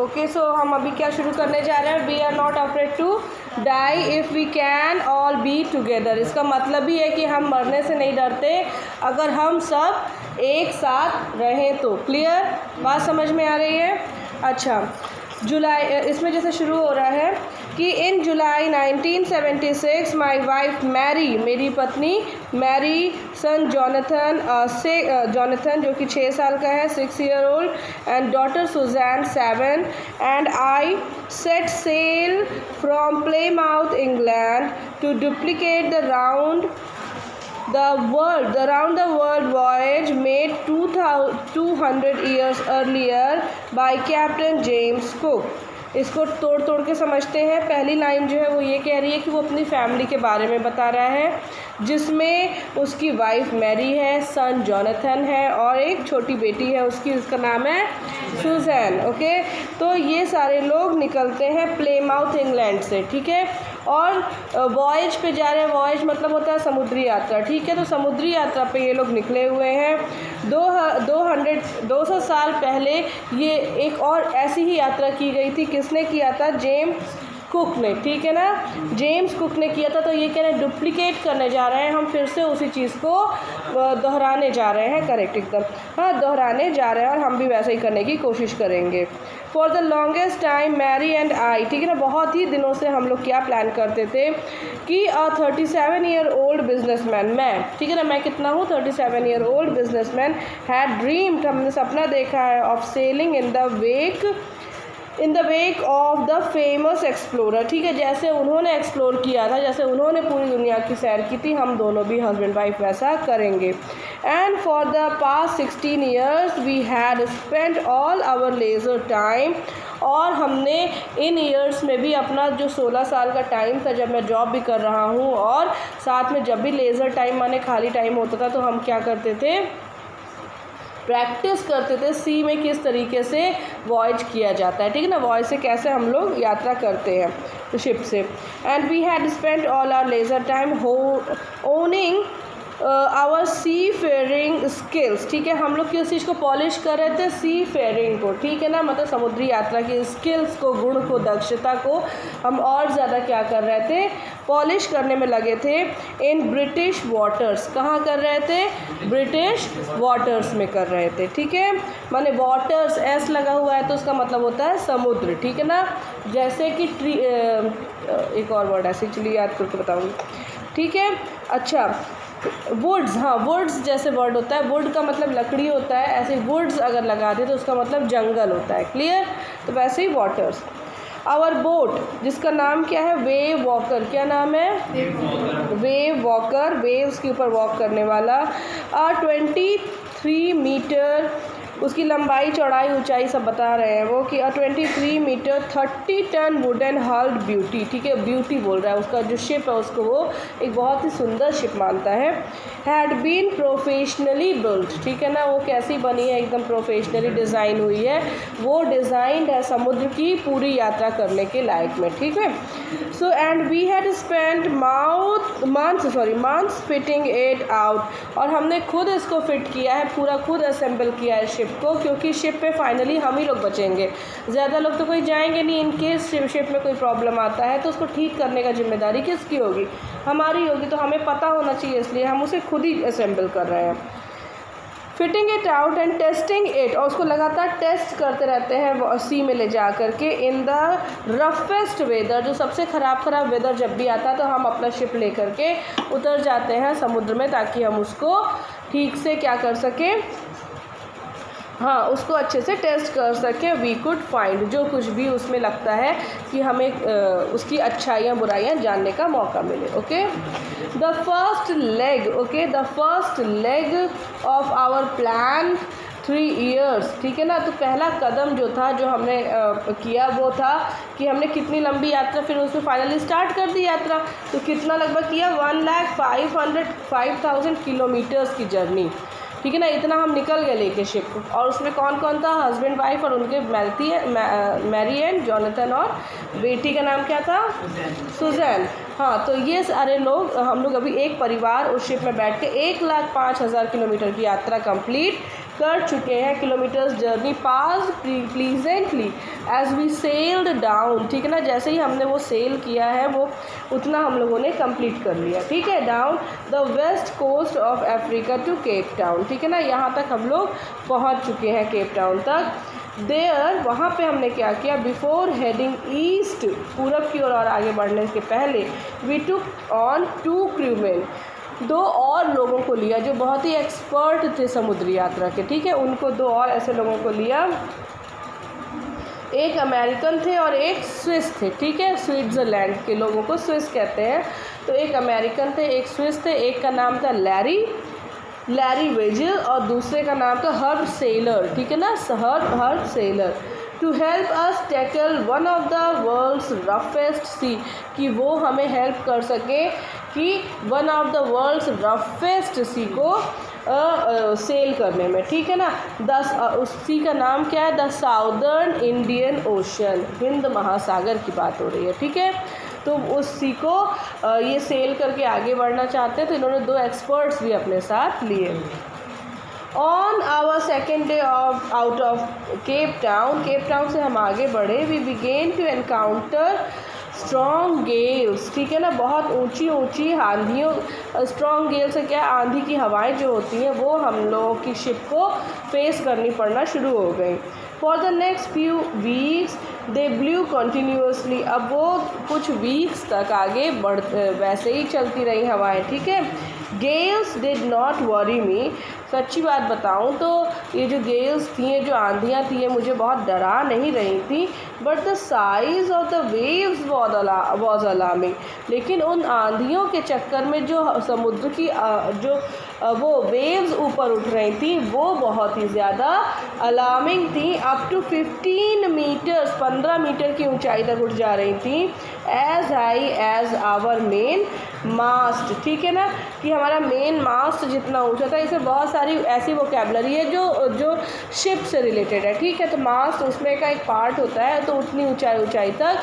Okay, सो हम अभी क्या शुरू करने जा रहे हैं? We are not afraid to die if we can all be together. इसका मतलब ही है कि हम मरने से नहीं डरते अगर हम सब एक साथ रहें तो। क्लियर? बात समझ में आ रही है? अच्छा, जुलाई इसमें जैसे शुरू हो रहा है कि इन जुलाई 1976 माई वाइफ मैरी, मेरी पत्नी मैरी, सन जॉनथन जो कि 6 साल का है, 6 year old, and daughter Susan 7, and I set sail from Plymouth England to duplicate the round the world voyage made 200 years earlier by Captain James Cook। इसको तोड़ तोड़ के समझते हैं। पहली लाइन जो है वो ये कह रही है कि वो अपनी फैमिली के बारे में बता रहा है, जिसमें उसकी वाइफ मैरी है, सन जॉनथन है और एक छोटी बेटी है उसकी, उसका नाम है सुजैन। ओके, तो ये सारे लोग निकलते हैं प्लेमाउथ इंग्लैंड से, ठीक है, और वॉयज पे जा रहे हैं। वॉयज मतलब होता है समुद्री यात्रा, ठीक है। तो समुद्री यात्रा पे ये लोग निकले हुए हैं। 200 साल पहले ये एक और ऐसी ही यात्रा की गई थी। किसने किया था? जेम्स कुक ने, ठीक है ना, जेम्स कुक ने किया था। तो ये कह रहे हैं डुप्लीकेट करने जा रहे हैं हम, फिर से उसी चीज़ को दोहराने जा रहे हैं। करेक्ट, एकदम, हाँ, दोहराने जा रहे हैं और हम भी वैसे ही करने की कोशिश करेंगे। For the longest time Mary and I, ठीक है ना, बहुत ही दिनों से हम लोग क्या प्लान करते थे कि 37 ईयर ओल्ड बिजनेसमैन, मैं, ठीक है ना, मैं कितना हूँ? 37 year old businessman had dreamed, हमने सपना देखा है, of selling in the wake of the famous explorer, ठीक है, जैसे उन्होंने एक्सप्लोर किया था, जैसे उन्होंने पूरी दुनिया की सैर की थी, हम दोनों भी हस्बैंड वाइफ वैसा करेंगे। And for the past 16 years we had spend all our leisure time, और हमने इन ईयर्स में भी अपना जो 16 साल का टाइम था, जब मैं जॉब भी कर रहा हूँ और साथ में जब भी लेज़र टाइम माने खाली टाइम होता था, तो हम क्या करते थे? प्रैक्टिस करते थे सी में किस तरीके से वॉयज किया जाता है, ठीक है ना, वॉयज से कैसे हम लोग यात्रा करते हैं, तो शिप से। And we had spend all our leisure time honing our seafaring skills, ठीक है, हम लोग किस चीज़ को पॉलिश कर रहे थे? सी फेयरिंग को, ठीक है ना, मतलब समुद्री यात्रा की स्किल्स को, गुण को, दक्षता को हम और ज़्यादा क्या कर रहे थे? पॉलिश करने में लगे थे। इन ब्रिटिश वाटर्स, कहाँ कर रहे थे? ब्रिटिश वाटर्स में कर रहे थे, ठीक है, माने वाटर्स एस लगा हुआ है तो उसका मतलब होता है समुद्र, ठीक है ना, जैसे कि एक और वर्ड ऐसे, चलिए याद करके बताऊँगी, ठीक है। अच्छा, वुड्स, हाँ, वुड्स जैसे वर्ड होता है, वुड का मतलब लकड़ी होता है, ऐसे वुड्स अगर लगा दे तो उसका मतलब जंगल होता है। क्लियर? तो वैसे ही वाटर्स। आवर बोट, जिसका नाम क्या है? वेव वॉकर, क्या नाम है? वेव वॉकर, वेव्स के ऊपर वॉक करने वाला। 23 मीटर उसकी लंबाई, चौड़ाई, ऊंचाई सब बता रहे हैं वो कि 23 metre 30 tonne wooden hulled beauty, ठीक है, ब्यूटी बोल रहा है, उसका जो शिप है उसको वो एक बहुत ही सुंदर शिप मानता है। हैड बीन प्रोफेशनली बिल्ट, ठीक है ना, वो कैसी बनी है? एकदम प्रोफेशनली डिज़ाइन हुई है, वो डिज़ाइंड है समुद्र की पूरी यात्रा करने के लायक में, ठीक है। So and we had spend months fitting it out, और हमने खुद इसको फिट किया है, पूरा खुद असेंबल किया है शिप को, क्योंकि शिप पे फाइनली हम ही लोग बचेंगे, ज़्यादा लोग तो कोई जाएंगे नहीं। इन केस शिप में कोई प्रॉब्लम आता है तो उसको ठीक करने का जिम्मेदारी किसकी होगी? हमारी होगी, तो हमें पता होना चाहिए, इसलिए हम उसे खुद ही असेंबल कर रहे हैं। Fitting it out and testing it, और उसको लगातार टेस्ट करते रहते हैं सी में ले जा करके। इन द रफेस्ट वेदर, जो सबसे ख़राब वेदर जब भी आता है तो हम अपना शिप ले करके उतर जाते हैं समुद्र में, ताकि हम उसको ठीक से क्या कर सकें? हाँ, उसको अच्छे से टेस्ट कर सकें। वी कुड फाइंड, जो कुछ भी उसमें लगता है कि हमें उसकी अच्छाइयाँ बुराइयाँ जानने का मौका मिले। Okay, the first leg of our plan 3 years, ठीक है ना, तो पहला कदम जो था, जो हमने किया, वो था कि हमने कितनी लंबी यात्रा, फिर उसमें फाइनली स्टार्ट कर दी यात्रा। तो कितना लगभग किया? 1,05,000 किलोमीटर्स की जर्नी, ठीक है ना, इतना हम निकल गए लेके शिप। और उसमें कौन कौन था? हस्बैंड वाइफ और उनके मैरी एंड जॉनथन, और बेटी का नाम क्या था? सुजैन। हाँ, तो ये सारे लोग, हम लोग अभी एक परिवार उस शिप में बैठ के 1,05,000 किलोमीटर की यात्रा कंप्लीट कर चुके हैं kilometres journey pass pleasantly as we sailed down, ठीक है ना, जैसे ही हमने वो सेल किया है वो उतना हम लोगों ने कंप्लीट कर लिया, ठीक है। Down the west coast of Africa to Cape Town, ठीक है ना, यहाँ तक हम लोग पहुँच चुके हैं केप टाउन तक। देयर वहाँ पे हमने क्या किया, बिफोर हेडिंग ईस्ट पूरब की ओर और आगे बढ़ने के पहले वी टुक ऑन 2 क्रूमैन, 2 और लोगों को लिया जो बहुत ही एक्सपर्ट थे समुद्री यात्रा के, ठीक है, उनको 2 और ऐसे लोगों को लिया, एक अमेरिकन थे और एक स्विस थे, ठीक है, स्विट्ज़रलैंड के लोगों को स्विस कहते हैं। तो एक अमेरिकन थे, एक स्विस थे, एक का नाम था लैरी वेजिल और दूसरे का नाम था हर्ब सेलर, ठीक है ना, Herb sailor, to help us tackle one of the world's roughest sea, कि वो हमें हेल्प कर सके कि one of the world's roughest sea को सेल करने में, ठीक है ना। उस सी का नाम क्या है, the southern Indian ocean, Hind महासागर की बात हो रही है, ठीक है। तो उस सी को ये सेल करके आगे बढ़ना चाहते हैं, तो इन्होंने 2 एक्सपर्ट्स भी अपने साथ लिए। On our second day out of Cape Town से हम आगे बढ़े, we began to encounter strong gales, ठीक है ना, बहुत ऊंची आंधियों, स्ट्रॉन्ग गेल से क्या, आंधी की हवाएं जो होती हैं वो हम लोगों की शिप को फेस करनी पड़ना शुरू हो गई। For the next few weeks they blue continuously, अब वो कुछ वीक्स तक आगे वैसे ही चलती रही हवाएं, ठीक है। गेल्स डिड नॉट वरी मी, सच्ची बात बताऊं तो ये जो गेल्स थी, ये जो आंधियाँ थी, ये मुझे बहुत डरा नहीं रही थी, but the size of the waves was alarming, लेकिन उन आंधियों के चक्कर में जो समुद्र की जो वो वेव्स ऊपर उठ रही थी वो बहुत ही ज़्यादा अलार्मिंग थी। अप टू 15 मीटर्स, 15 मीटर की ऊंचाई तक उठ जा रही थी, as high as our main mast, ठीक है ना, कि हमारा मेन मास्ट जितना ऊंचा था। इसमें बहुत सारी ऐसी वोकैबुलरी है जो शिप से रिलेटेड है, ठीक है। तो मास्ट उसमें का एक पार्ट होता है, तो उतनी ऊंचाई तक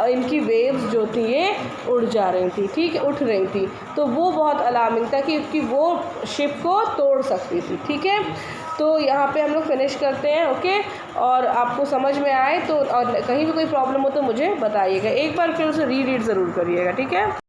इनकी वेव्स जो थी ये उड़ जा रही थी, ठीक है, उठ रही थी। तो वो बहुत अलार्मिंग था कि वो शिप को तोड़ सकती थी, ठीक है। तो यहाँ पे हम लोग फिनिश करते हैं, ओके। और आपको समझ में आए तो, और कहीं भी कोई प्रॉब्लम हो तो मुझे बताइएगा, एक बार फिर उसे रीड ज़रूर करिएगा, ठीक है।